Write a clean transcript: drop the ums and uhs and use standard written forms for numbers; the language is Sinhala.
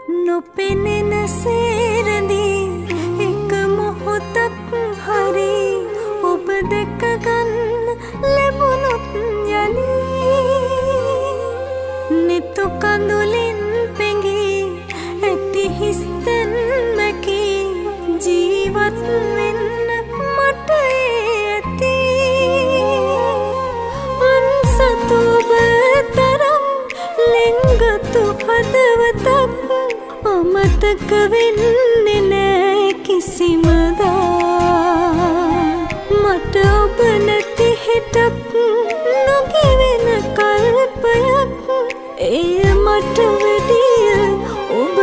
නොපෙනෙන සේරදී එක මොහොතක් හරි ඔබ දැක ගන්න ලැබුණොත් යලි නිතු කඳුලින් පෙඟී ඇති හිස්තැන්මකි ජීවත් වෙන්න මට ඇති අන්සතු ඔබ තරම් ලිංගතු හදවතක් අමතක වෙන්නේ නෑ කිසිමදා මට ඔබ නැති හිතක් නොගෙවෙන කල්පයක් එය මට වැඩිය ඔබ